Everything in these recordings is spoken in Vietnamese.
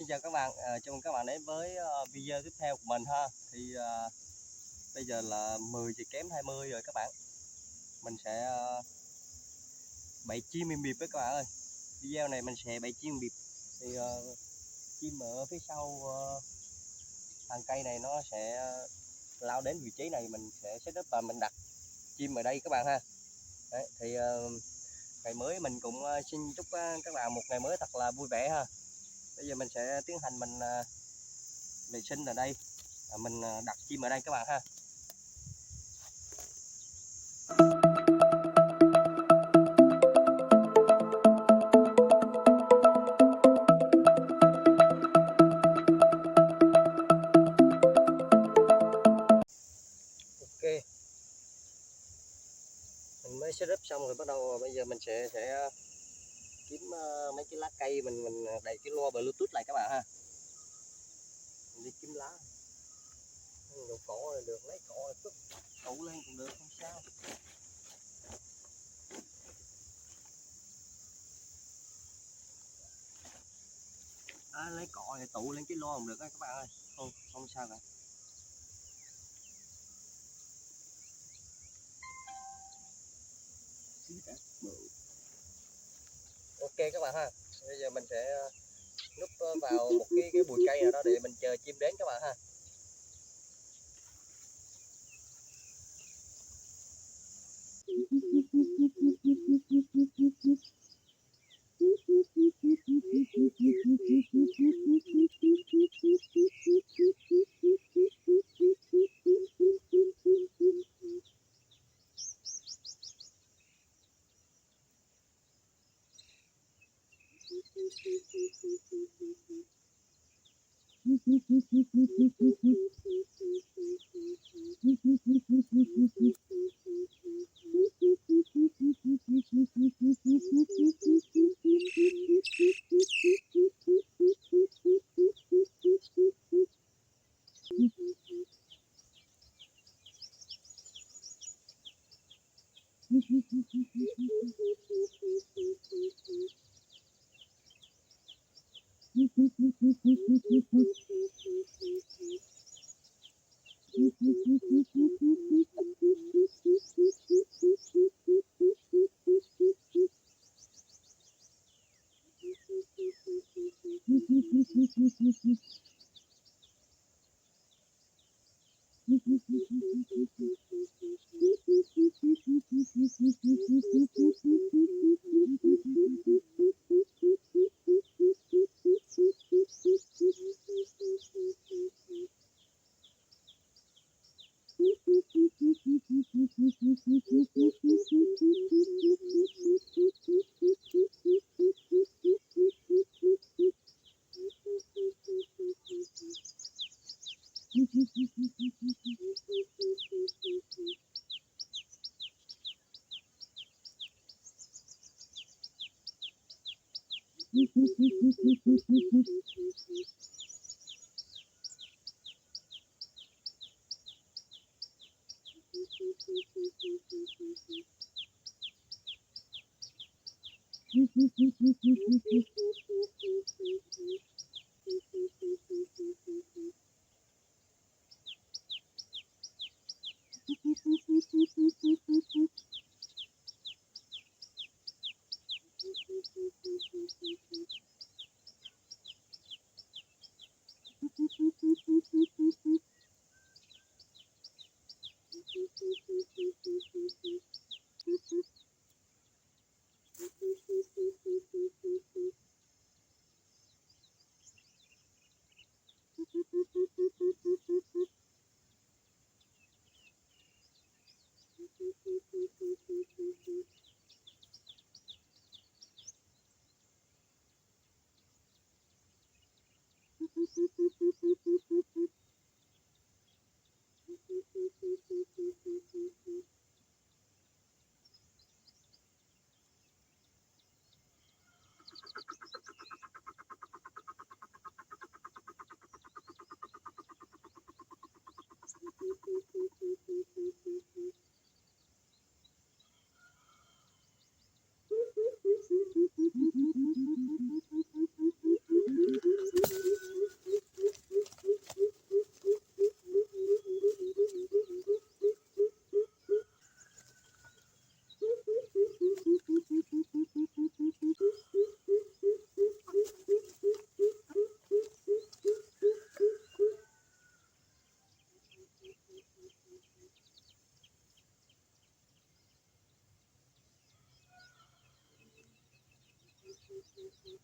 Xin chào các bạn, chào mừng các bạn đến với video tiếp theo của mình ha. Thì bây giờ là 10 giờ kém 20 rồi các bạn. Mình sẽ bẫy chim im bịp với các bạn ơi. Video này mình sẽ bẫy chim im bịp. Thì chim ở phía sau hàng cây này nó sẽ lao đến vị trí này, mình sẽ setup và mình đặt chim ở đây các bạn ha. Đấy, thì ngày mới mình cũng xin chúc các bạn một ngày mới thật là vui vẻ ha. Bây giờ mình sẽ tiến hành mình vệ sinh ở đây, mình đặt chim ở đây các bạn ha. Ok, mình mới setup xong rồi, bắt đầu bây giờ mình sẽ kiếm mấy cái lá cây, mình đẩy cái loa Bluetooth lại các bạn ha. Mình đi kiếm lá, đồ cỏ là được, lấy cỏ là tức tụ lên cũng được, không sao. Lấy cỏ để tụ lên cái loa cũng được các bạn ơi, không sao cả. Ok các bạn ha, bây giờ mình sẽ núp vào một cái bụi cây nào đó để mình chờ chim đến các bạn ha.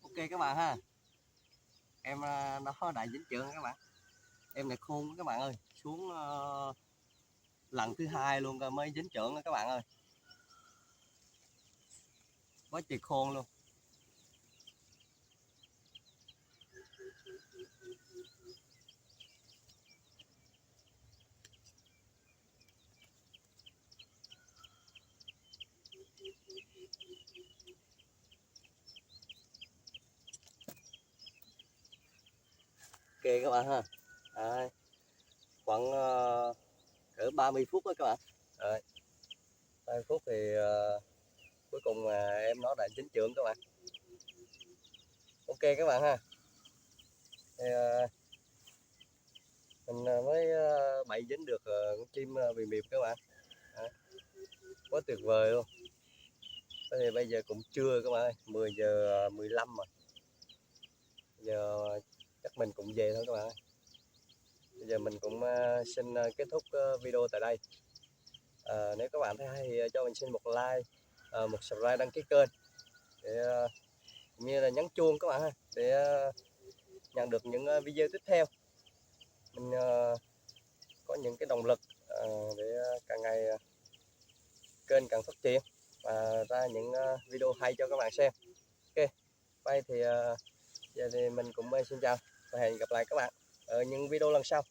Ok các bạn ha, em nó đã dính chưởng các bạn, em này khôn các bạn ơi, xuống lần thứ hai luôn rồi mới dính chưởng các bạn ơi, quá trời khôn luôn. Ok các bạn ha, đấy, khoảng cỡ 30 phút đó các bạn. Rồi, 30 phút thì cuối cùng em nó đã dính chưởng các bạn. Ok các bạn ha, thì, mình mới bẫy dính được con chim bì miệp các bạn. Đấy, quá tuyệt vời luôn. Thì bây giờ cũng trưa các bạn ơi, 10 giờ 15 rồi. Giờ chắc mình cũng về thôi các bạn ơi. Bây giờ mình cũng xin kết thúc video tại đây. Nếu các bạn thấy hay thì cho mình xin một like, một subscribe, đăng ký kênh để cũng như là nhấn chuông các bạn ha, để nhận được những video tiếp theo. Mình có những cái động lực để càng ngày kênh càng phát triển và ra những video hay cho các bạn xem. Ok, bây thì giờ thì mình cũng xin chào và hẹn gặp lại các bạn ở những video lần sau.